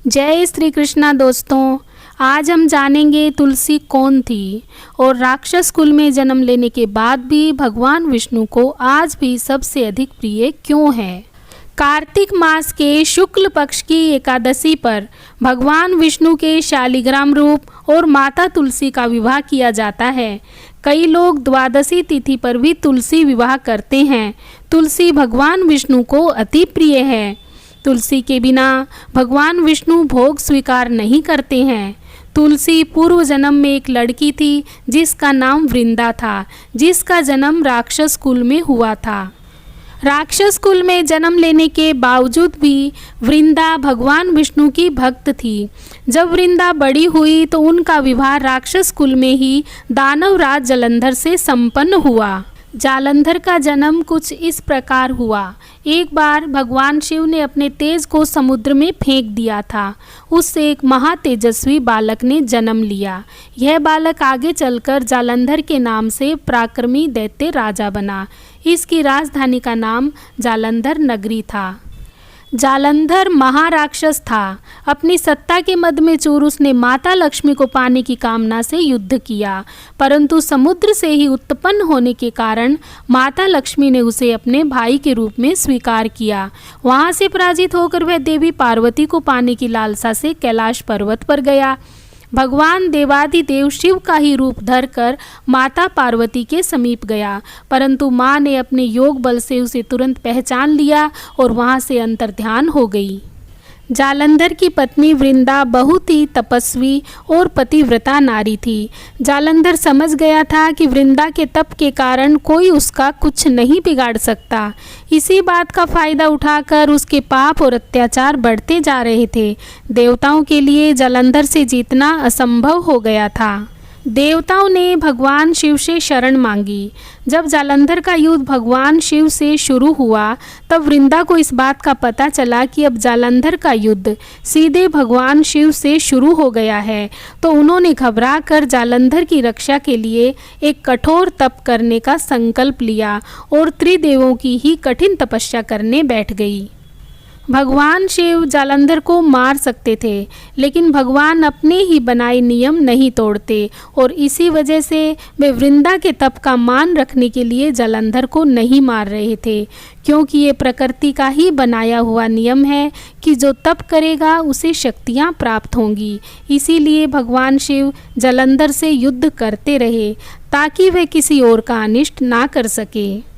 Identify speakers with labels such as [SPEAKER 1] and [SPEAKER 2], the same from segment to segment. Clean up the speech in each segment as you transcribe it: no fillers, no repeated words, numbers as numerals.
[SPEAKER 1] जय श्री कृष्णा दोस्तों। आज हम जानेंगे तुलसी कौन थी और राक्षस कुल में जन्म लेने के बाद भी भगवान विष्णु को आज भी सबसे अधिक प्रिय क्यों है। कार्तिक मास के शुक्ल पक्ष की एकादशी पर भगवान विष्णु के शालिग्राम रूप और माता तुलसी का विवाह किया जाता है। कई लोग द्वादशी तिथि पर भी तुलसी विवाह करते हैं। तुलसी भगवान विष्णु को अति प्रिय है। तुलसी के बिना भगवान विष्णु भोग स्वीकार नहीं करते हैं। तुलसी पूर्व जन्म में एक लड़की थी जिसका नाम वृंदा था, जिसका जन्म राक्षस कुल में हुआ था। राक्षस कुल में जन्म लेने के बावजूद भी वृंदा भगवान विष्णु की भक्त थी। जब वृंदा बड़ी हुई तो उनका विवाह राक्षस कुल में ही दानवराज जालंधर से संपन्न हुआ। जालंधर का जन्म कुछ इस प्रकार हुआ। एक बार भगवान शिव ने अपने तेज को समुद्र में फेंक दिया था। उससे एक महातेजस्वी बालक ने जन्म लिया। यह बालक आगे चलकर जालंधर के नाम से पराक्रमी दैत्य राजा बना। इसकी राजधानी का नाम जालंधर नगरी था। जालंधर महाराक्षस था। अपनी सत्ता के मद में चूर उसने माता लक्ष्मी को पाने की कामना से युद्ध किया, परंतु समुद्र से ही उत्पन्न होने के कारण माता लक्ष्मी ने उसे अपने भाई के रूप में स्वीकार किया। वहां से पराजित होकर वह देवी पार्वती को पाने की लालसा से कैलाश पर्वत पर गया। भगवान देवादिदेव शिव का ही रूप धरकर माता पार्वती के समीप गया, परंतु माँ ने अपने योग बल से उसे तुरंत पहचान लिया और वहाँ से अंतर्ध्यान हो गई। जालंधर की पत्नी वृंदा बहुत ही तपस्वी और पतिव्रता नारी थी। जालंधर समझ गया था कि वृंदा के तप के कारण कोई उसका कुछ नहीं बिगाड़ सकता। इसी बात का फायदा उठाकर उसके पाप और अत्याचार बढ़ते जा रहे थे। देवताओं के लिए जालंधर से जीतना असंभव हो गया था। देवताओं ने भगवान शिव से शरण मांगी। जब जालंधर का युद्ध भगवान शिव से शुरू हुआ तब वृंदा को इस बात का पता चला कि अब जालंधर का युद्ध सीधे भगवान शिव से शुरू हो गया है, तो उन्होंने घबराकर जालंधर की रक्षा के लिए एक कठोर तप करने का संकल्प लिया और त्रिदेवों की ही कठिन तपस्या करने बैठ गई। भगवान शिव जालंधर को मार सकते थे, लेकिन भगवान अपने ही बनाए नियम नहीं तोड़ते और इसी वजह से वे वृंदा के तप का मान रखने के लिए जालंधर को नहीं मार रहे थे, क्योंकि ये प्रकृति का ही बनाया हुआ नियम है कि जो तप करेगा उसे शक्तियाँ प्राप्त होंगी। इसीलिए भगवान शिव जालंधर से युद्ध करते रहे ताकि वे किसी और का अनिष्ट ना कर सके।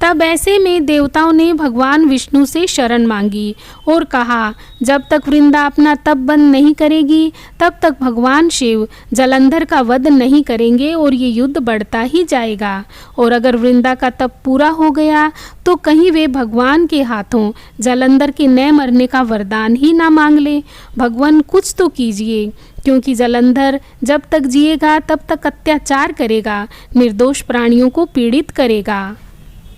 [SPEAKER 1] तब ऐसे में देवताओं ने भगवान विष्णु से शरण मांगी और कहा, जब तक वृंदा अपना तप बंद नहीं करेगी तब तक भगवान शिव जालंधर का वध नहीं करेंगे और ये युद्ध बढ़ता ही जाएगा। और अगर वृंदा का तप पूरा हो गया तो कहीं वे भगवान के हाथों जालंधर के न मरने का वरदान ही ना मांग ले। भगवान कुछ तो कीजिए, क्योंकि जालंधर जब तक जिएगा तब तक अत्याचार करेगा, निर्दोष प्राणियों को पीड़ित करेगा।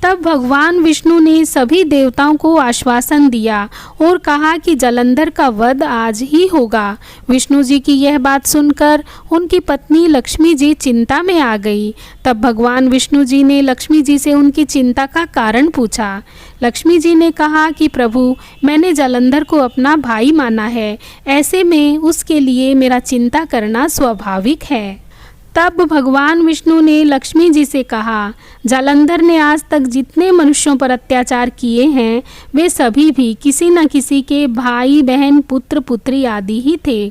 [SPEAKER 1] तब भगवान विष्णु ने सभी देवताओं को आश्वासन दिया और कहा कि जालंधर का वध आज ही होगा। विष्णु जी की यह बात सुनकर उनकी पत्नी लक्ष्मी जी चिंता में आ गई। तब भगवान विष्णु जी ने लक्ष्मी जी से उनकी चिंता का कारण पूछा। लक्ष्मी जी ने कहा कि प्रभु, मैंने जालंधर को अपना भाई माना है, ऐसे में उसके लिए मेरा चिंता करना स्वाभाविक है। तब भगवान विष्णु ने लक्ष्मी जी से कहा, जालंधर ने आज तक जितने मनुष्यों पर अत्याचार किए हैं वे सभी भी किसी न किसी के भाई बहन पुत्र पुत्री आदि ही थे।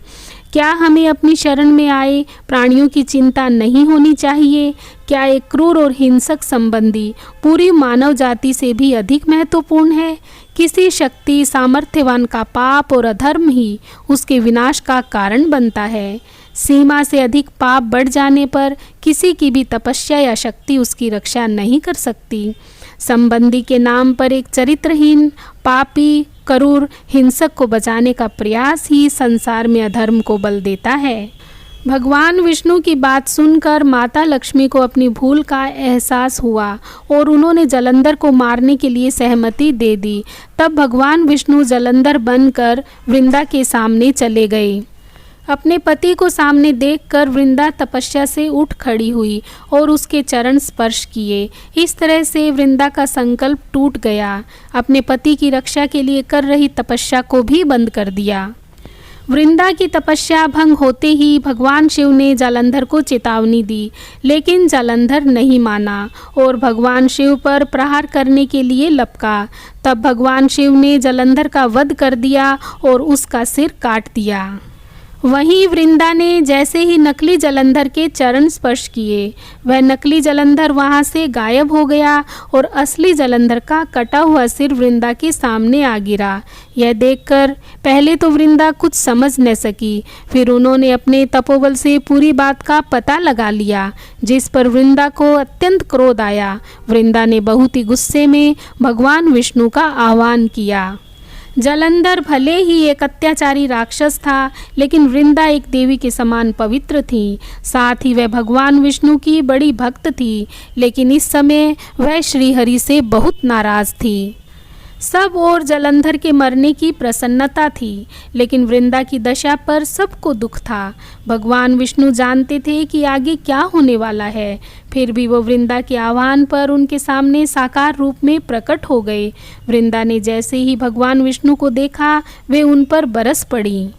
[SPEAKER 1] क्या हमें अपनी शरण में आए प्राणियों की चिंता नहीं होनी चाहिए? क्या एक क्रूर और हिंसक संबंधी पूरी मानव जाति से भी अधिक महत्वपूर्ण है? किसी शक्ति सामर्थ्यवान का पाप और अधर्म ही उसके विनाश का कारण बनता है। सीमा से अधिक पाप बढ़ जाने पर किसी की भी तपस्या या शक्ति उसकी रक्षा नहीं कर सकती। संबंधी के नाम पर एक चरित्रहीन, पापी, क्रूर, हिंसक को बचाने का प्रयास ही संसार में अधर्म को बल देता है। भगवान विष्णु की बात सुनकर माता लक्ष्मी को अपनी भूल का एहसास हुआ और उन्होंने जालंधर को मारने के लिए सहमति दे दी। तब भगवान विष्णु जालंधर बनकर वृंदा के सामने चले गए। अपने पति को सामने देखकर वृंदा तपस्या से उठ खड़ी हुई और उसके चरण स्पर्श किए। इस तरह से वृंदा का संकल्प टूट गया। अपने पति की रक्षा के लिए कर रही तपस्या को भी बंद कर दिया। वृंदा की तपस्या भंग होते ही भगवान शिव ने जालंधर को चेतावनी दी, लेकिन जालंधर नहीं माना और भगवान शिव पर प्रहार करने के लिए लपका। तब भगवान शिव ने जालंधर का वध कर दिया और उसका सिर काट दिया। वहीं वृंदा ने जैसे ही नकली जालंधर के चरण स्पर्श किए, वह नकली जालंधर वहां से गायब हो गया और असली जालंधर का कटा हुआ सिर वृंदा के सामने आ गिरा। यह देखकर पहले तो वृंदा कुछ समझ न सकी, फिर उन्होंने अपने तपोबल से पूरी बात का पता लगा लिया, जिस पर वृंदा को अत्यंत क्रोध आया। वृंदा ने बहुत ही गुस्से में भगवान विष्णु का आह्वान किया। जालंधर भले ही एक अत्याचारी राक्षस था, लेकिन वृंदा एक देवी के समान पवित्र थी। साथ ही वह भगवान विष्णु की बड़ी भक्त थी, लेकिन इस समय वह श्रीहरि से बहुत नाराज थी। सब और जालंधर के मरने की प्रसन्नता थी, लेकिन वृंदा की दशा पर सबको दुख था। भगवान विष्णु जानते थे कि आगे क्या होने वाला है, फिर भी वो वृंदा के आह्वान पर उनके सामने साकार रूप में प्रकट हो गए। वृंदा ने जैसे ही भगवान विष्णु को देखा, वे उन पर बरस पड़ी।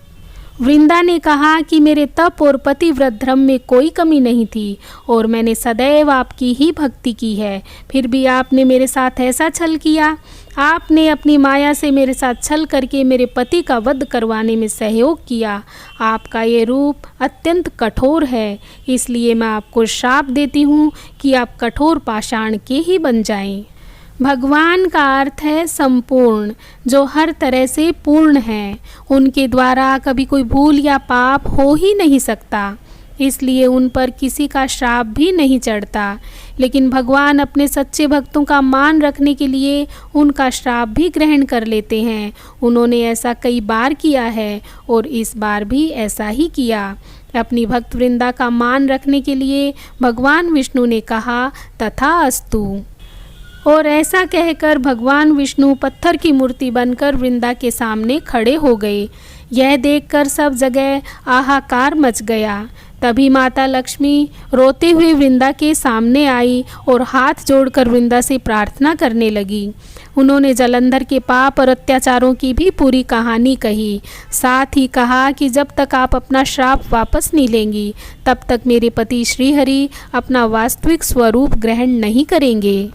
[SPEAKER 1] वृंदा ने कहा कि मेरे तप और पतिव्रत धर्म में कोई कमी नहीं थी और मैंने सदैव आपकी ही भक्ति की है, फिर भी आपने मेरे साथ ऐसा छल किया। आपने अपनी माया से मेरे साथ छल करके मेरे पति का वध करवाने में सहयोग किया। आपका ये रूप अत्यंत कठोर है, इसलिए मैं आपको श्राप देती हूँ कि आप कठोर पाषाण के ही बन जाएं। भगवान का अर्थ है संपूर्ण, जो हर तरह से पूर्ण है। उनके द्वारा कभी कोई भूल या पाप हो ही नहीं सकता, इसलिए उन पर किसी का श्राप भी नहीं चढ़ता। लेकिन भगवान अपने सच्चे भक्तों का मान रखने के लिए उनका श्राप भी ग्रहण कर लेते हैं। उन्होंने ऐसा कई बार किया है और इस बार भी ऐसा ही किया। अपनी भक्त वृंदा का मान रखने के लिए भगवान विष्णु ने कहा तथास्तु, और ऐसा कहकर भगवान विष्णु पत्थर की मूर्ति बनकर वृंदा के सामने खड़े हो गए। यह देखकर सब जगह हाहाकार मच गया। तभी माता लक्ष्मी रोते हुए वृंदा के सामने आई और हाथ जोड़कर वृंदा से प्रार्थना करने लगी। उन्होंने जालंधर के पाप और अत्याचारों की भी पूरी कहानी कही। साथ ही कहा कि जब तक आप अपना श्राप वापस नहीं लेंगी, तब तक मेरे पति श्रीहरि अपना वास्तविक स्वरूप ग्रहण नहीं करेंगे।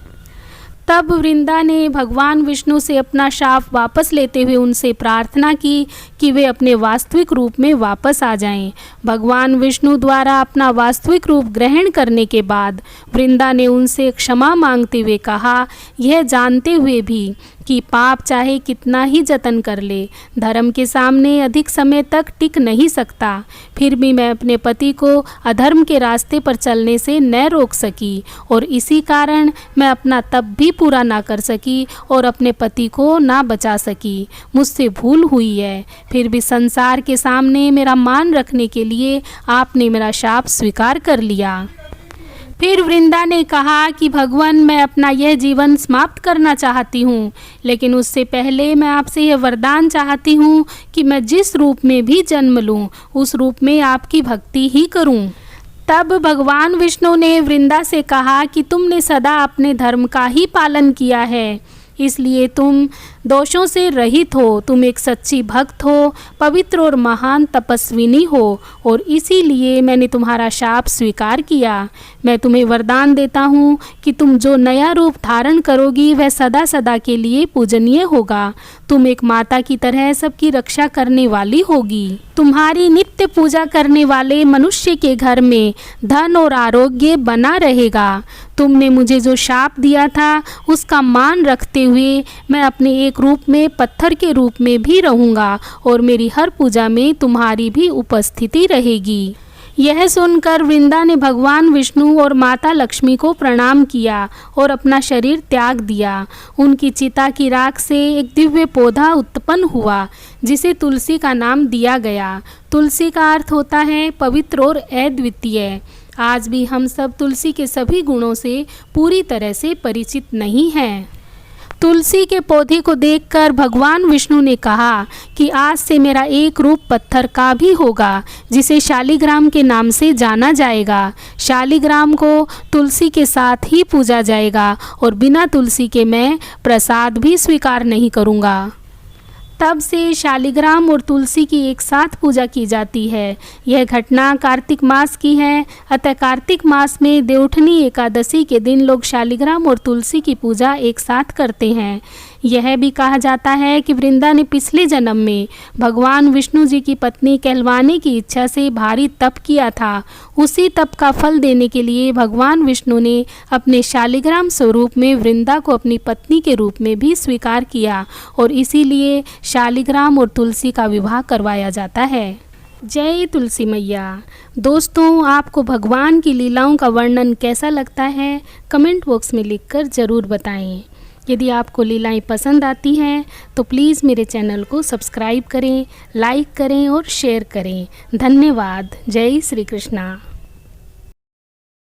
[SPEAKER 1] तब वृंदा ने भगवान विष्णु से अपना शाप वापस लेते हुए उनसे प्रार्थना की कि वे अपने वास्तविक रूप में वापस आ जाएं। भगवान विष्णु द्वारा अपना वास्तविक रूप ग्रहण करने के बाद वृंदा ने उनसे क्षमा मांगते हुए कहा, यह जानते हुए भी कि पाप चाहे कितना ही जतन कर ले, धर्म के सामने अधिक समय तक टिक नहीं सकता, फिर भी मैं अपने पति को अधर्म के रास्ते पर चलने से न रोक सकी और इसी कारण मैं अपना तप भी पूरा ना कर सकी और अपने पति को ना बचा सकी। मुझसे भूल हुई है, फिर भी संसार के सामने मेरा मान रखने के लिए आपने मेरा शाप स्वीकार कर लिया। फिर वृंदा ने कहा कि भगवान, मैं अपना यह जीवन समाप्त करना चाहती हूँ, लेकिन उससे पहले मैं आपसे यह वरदान चाहती हूँ कि मैं जिस रूप में भी जन्म लूँ, उस रूप में आपकी भक्ति ही करूँ। तब भगवान विष्णु ने वृंदा से कहा कि तुमने सदा अपने धर्म का ही पालन किया है, इसलिए तुम दोषों से रहित हो। तुम एक सच्ची भक्त हो, पवित्र और महान तपस्विनी हो और इसीलिए मैंने तुम्हारा शाप स्वीकार किया। मैं तुम्हें वरदान देता हूँ कि तुम जो नया रूप धारण करोगी वह सदा सदा के लिए पूजनीय होगा। तुम एक माता की तरह सबकी रक्षा करने वाली होगी। तुम्हारी नित्य पूजा करने वाले मनुष्य के घर में धन और आरोग्य बना रहेगा। तुमने मुझे जो शाप दिया था उसका मान रखते हुए मैं अपने एक रूप में पत्थर के रूप में भी रहूँगा और मेरी हर पूजा में तुम्हारी भी उपस्थिति रहेगी। यह सुनकर वृंदा ने भगवान विष्णु और माता लक्ष्मी को प्रणाम किया और अपना शरीर त्याग दिया। उनकी चिता की राख से एक दिव्य पौधा उत्पन्न हुआ, जिसे तुलसी का नाम दिया गया। तुलसी का अर्थ होता है पवित्र और अद्वितीय। आज भी हम सब तुलसी के सभी गुणों से पूरी तरह से परिचित नहीं हैं। तुलसी के पौधे को देखकर भगवान विष्णु ने कहा कि आज से मेरा एक रूप पत्थर का भी होगा, जिसे शालिग्राम के नाम से जाना जाएगा। शालिग्राम को तुलसी के साथ ही पूजा जाएगा और बिना तुलसी के मैं प्रसाद भी स्वीकार नहीं करूँगा। तब से शालिग्राम और तुलसी की एक साथ पूजा की जाती है। यह घटना कार्तिक मास की है, अतः कार्तिक मास में देवउठनी एकादशी के दिन लोग शालिग्राम और तुलसी की पूजा एक साथ करते हैं। यह भी कहा जाता है कि वृंदा ने पिछले जन्म में भगवान विष्णु जी की पत्नी कहलवाने की इच्छा से भारी तप किया था। उसी तप का फल देने के लिए भगवान विष्णु ने अपने शालिग्राम स्वरूप में वृंदा को अपनी पत्नी के रूप में भी स्वीकार किया और इसीलिए शालिग्राम और तुलसी का विवाह करवाया जाता है। जय तुलसी मैया। दोस्तों, आपको भगवान की लीलाओं का वर्णन कैसा लगता है, कमेंट बॉक्स में लिखकर ज़रूर बताएं। यदि आपको लीलाएं पसंद आती हैं तो प्लीज़ मेरे चैनल को सब्सक्राइब करें, लाइक करें और शेयर करें। धन्यवाद। जय श्री कृष्णा।